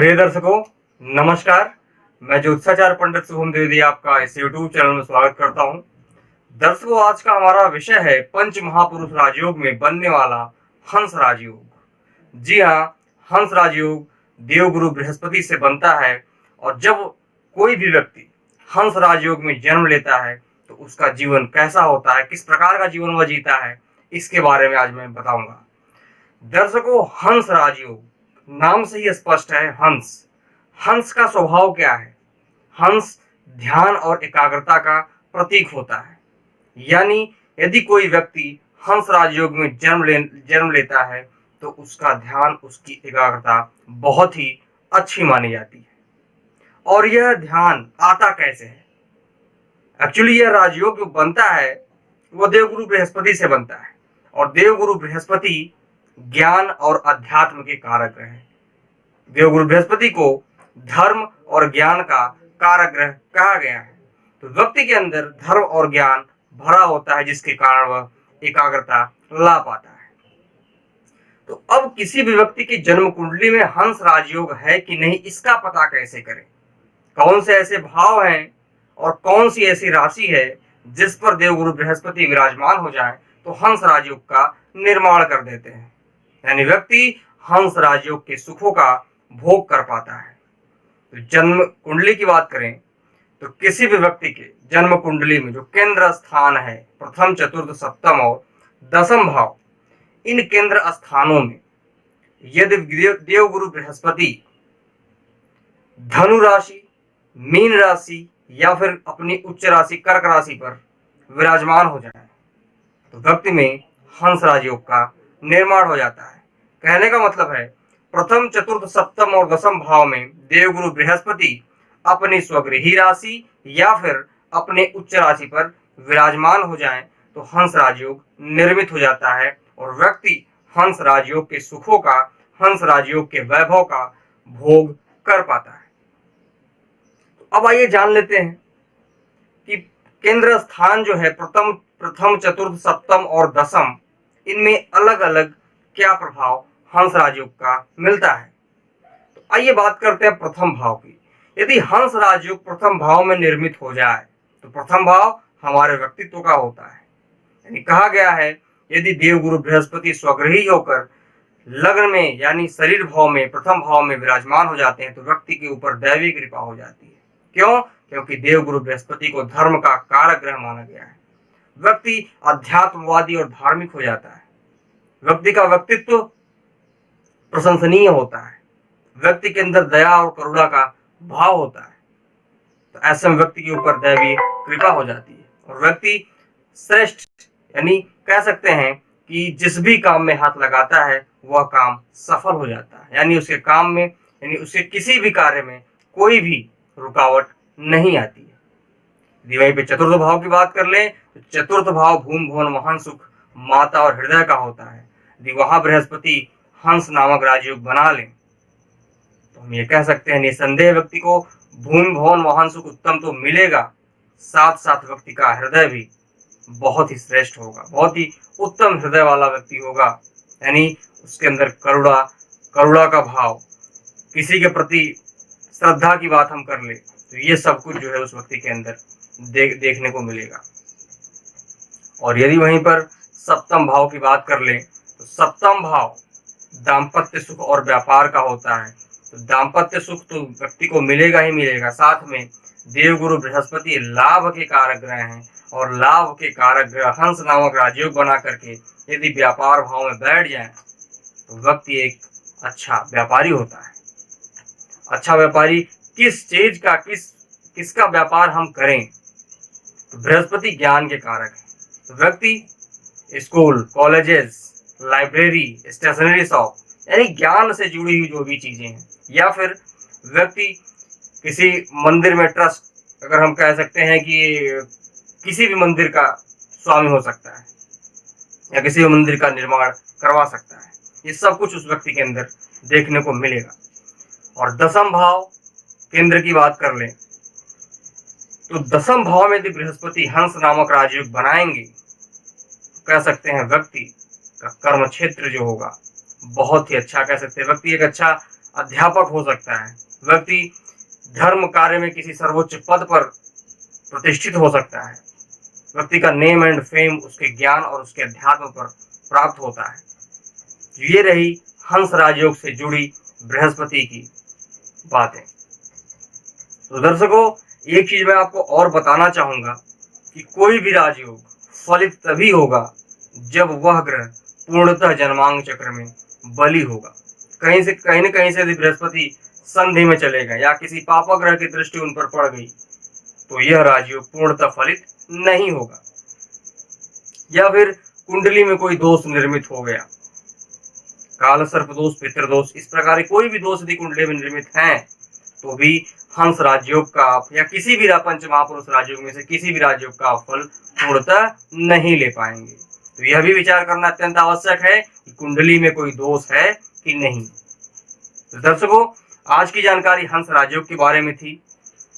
प्रिय दर्शकों, नमस्कार। मैं ज्योतिषाचार्य पंडित शुभम द्विवेदी आपका इस यूट्यूब चैनल में स्वागत करता हूं। दर्शकों, आज का हमारा विषय है पंच महापुरुष राजयोग में बनने वाला हंस राजयोग। जी हाँ, हंस राजयोग देवगुरु बृहस्पति से बनता है और जब कोई भी व्यक्ति हंस राजयोग में जन्म लेता है तो उसका जीवन कैसा होता है, किस प्रकार का जीवन वह जीता है, इसके बारे में आज मैं बताऊंगा। दर्शकों, हंस राजयोग नाम से ही स्पष्ट है। हंस हंस का स्वभाव क्या है? हंस ध्यान और एकाग्रता का प्रतीक होता है। यानी यदि कोई व्यक्ति हंस राजयोग में जन्म लेता है तो उसका ध्यान, उसकी एकाग्रता बहुत ही अच्छी मानी जाती है। और यह ध्यान आता कैसे है? एक्चुअली यह राजयोग जो बनता है वह देवगुरु बृहस्पति से बनता है और देवगुरु बृहस्पति ज्ञान और अध्यात्म के कारक ग्रह हैं। देवगुरु बृहस्पति को धर्म और ज्ञान का कारक ग्रह कहा गया है। तो व्यक्ति के अंदर धर्म और ज्ञान भरा होता है जिसके कारण वह एकाग्रता ला पाता है। तो अब किसी भी व्यक्ति की जन्म कुंडली में हंस राजयोग है कि नहीं, इसका पता कैसे करें? कौन से ऐसे भाव हैं और कौन सी ऐसी राशि है जिस पर देवगुरु बृहस्पति विराजमान हो जाए तो हंस राजयोग का निर्माण कर देते हैं, यानी व्यक्ति हंस राजयोग के सुखों का भोग कर पाता है। तो जन्म कुंडली की बात करें तो किसी भी व्यक्ति के जन्म कुंडली में जो केंद्र स्थान है, प्रथम, चतुर्थ, सप्तम और दसम भाव, इन केंद्र स्थानों में यदि देवगुरु बृहस्पति धनु राशि, मीन राशि या फिर अपनी उच्च राशि कर्क राशि पर विराजमान हो जाए तो व्यक्ति में हंस राजयोग का निर्माण हो जाता है। कहने का मतलब है प्रथम, चतुर्थ, सप्तम और दसम भाव में देवगुरु बृहस्पति अपनी स्वगृही राशि या फिर अपने उच्च राशि पर विराजमान हो जाएं तो हंस राजयोग निर्मित हो जाता है और व्यक्ति हंस राजयोग के सुखों का, हंस राजयोग के वैभव का भोग कर पाता है। तो अब आइए जान लेते हैं कि केंद्र स्थान जो है प्रथम, चतुर्थ, सप्तम और दसम, इनमें अलग अलग क्या प्रभाव हंस राजयोग का मिलता है। तो आइए बात करते हैं प्रथम भाव की। यदि हंस राजयोग प्रथम भाव में निर्मित हो जाए तो प्रथम भाव हमारे व्यक्तित्व का होता है। यानी कहा गया है यदि देवगुरु बृहस्पति स्वगृही होकर लग्न में यानी शरीर भाव में, प्रथम भाव में विराजमान हो जाते हैं तो व्यक्ति के ऊपर दैवी कृपा हो जाती है। क्यों? क्योंकि देवगुरु बृहस्पति को धर्म का कारक ग्रह माना गया है। व्यक्ति अध्यात्मवादी और धार्मिक हो जाता है। व्यक्ति का व्यक्तित्व प्रशंसनीय होता है। व्यक्ति के अंदर दया और करुणा का भाव होता है। तो ऐसे में व्यक्ति के ऊपर दैवी कृपा हो जाती है और व्यक्ति श्रेष्ठ, यानी कह सकते हैं कि जिस भी काम में हाथ लगाता है वह काम सफल हो जाता है। यानी उसके काम में, यानी उसके किसी भी कार्य में कोई भी रुकावट नहीं आती है। यदि वहीं पे चतुर्थ भाव की बात कर ले तो चतुर्थ भाव भूम भुवन महान सुख, माता और हृदय का होता है। यदि वहां बृहस्पति हंस नामक राजयोग बना ले तो हम ये कह सकते हैं निसंदेह व्यक्ति को भूमि भवन महान सुख उत्तम तो मिलेगा, साथ साथ व्यक्ति का हृदय भी बहुत ही श्रेष्ठ होगा, बहुत ही उत्तम हृदय वाला व्यक्ति होगा। यानी उसके अंदर करुणा का भाव, किसी के प्रति श्रद्धा की बात हम कर ले तो ये सब कुछ जो है उस व्यक्ति के अंदर देखने को मिलेगा। और यदि वहीं पर सप्तम भाव की बात कर ले तो सप्तम भाव दाम्पत्य सुख और व्यापार का होता है। तो दाम्पत्य सुख तो व्यक्ति को मिलेगा ही मिलेगा, साथ में देवगुरु बृहस्पति लाभ के कारक ग्रह हैं और लाभ के कारक ग्रह हंस नामक राजयोग बना करके यदि व्यापार भाव में बैठ जाए तो व्यक्ति एक अच्छा व्यापारी होता है। अच्छा व्यापारी किस चीज का, किसका व्यापार हम करें? तो बृहस्पति ज्ञान के कारक है। तो व्यक्ति school, colleges, library, stationery shop, यानी ज्ञान से जुड़ी हुई जो भी चीजें हैं, या फिर व्यक्ति किसी मंदिर में ट्रस्ट, अगर हम कह सकते हैं कि किसी भी मंदिर का स्वामी हो सकता है या किसी भी मंदिर का निर्माण करवा सकता है। ये सब कुछ उस व्यक्ति के अंदर देखने को मिलेगा। और दसम भाव केंद्र की बात कर लें तो दसम भाव में यदि बृहस्पति हंस नामक राजयोग बनाएंगे तो कह सकते हैं व्यक्ति का कर्म क्षेत्र जो होगा बहुत ही अच्छा, कह सकते हैं व्यक्ति एक अच्छा अध्यापक हो सकता है, व्यक्ति धर्म कार्य में किसी सर्वोच्च पद पर प्रतिष्ठित हो सकता है, व्यक्ति का नेम एंड फेम उसके ज्ञान और उसके अध्यात्म पर प्राप्त होता है। ये रही हंस राजयोग से जुड़ी बृहस्पति की बातें। तो दर्शकों, एक चीज मैं आपको और बताना चाहूंगा कि कोई भी राजयोग फलित तभी होगा जब वह ग्रह पूर्णतः जन्मांग चक्र में बली होगा। कहीं न कहीं से यदि बृहस्पति संधि में चलेगा या किसी पापा ग्रह की दृष्टि उन पर पड़ गई तो यह राजयोग पूर्णतः फलित नहीं होगा। या फिर कुंडली में कोई दोष निर्मित हो गया, काल सर्प दोष, पितृदोष, इस प्रकार कोई भी दोष यदि कुंडली में निर्मित हैं तो भी हंस राजयोग का आप या किसी भी पंच महापुरुष राजयोग में से किसी भी राजयोग का आप फल पूर्णतः नहीं ले पाएंगे। तो यह भी विचार करना अत्यंत आवश्यक है कि कुंडली में कोई दोष है कि नहीं। तो दर्शकों, आज की जानकारी हंस राजयोग के बारे में थी,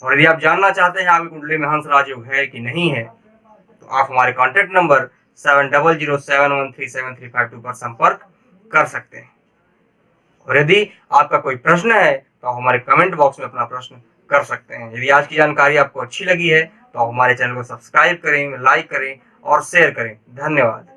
और यदि आप जानना चाहते हैं आपकी कुंडली में हंस राजयोग है कि नहीं है तो आप हमारे कॉन्टेक्ट नंबर 7007137352 पर संपर्क कर सकते हैं। और यदि आपका कोई प्रश्न है तो आप हमारे कमेंट बॉक्स में अपना प्रश्न कर सकते हैं। यदि आज की जानकारी आपको अच्छी लगी है तो आप हमारे चैनल को सब्सक्राइब करें, लाइक करें और शेयर करें। धन्यवाद।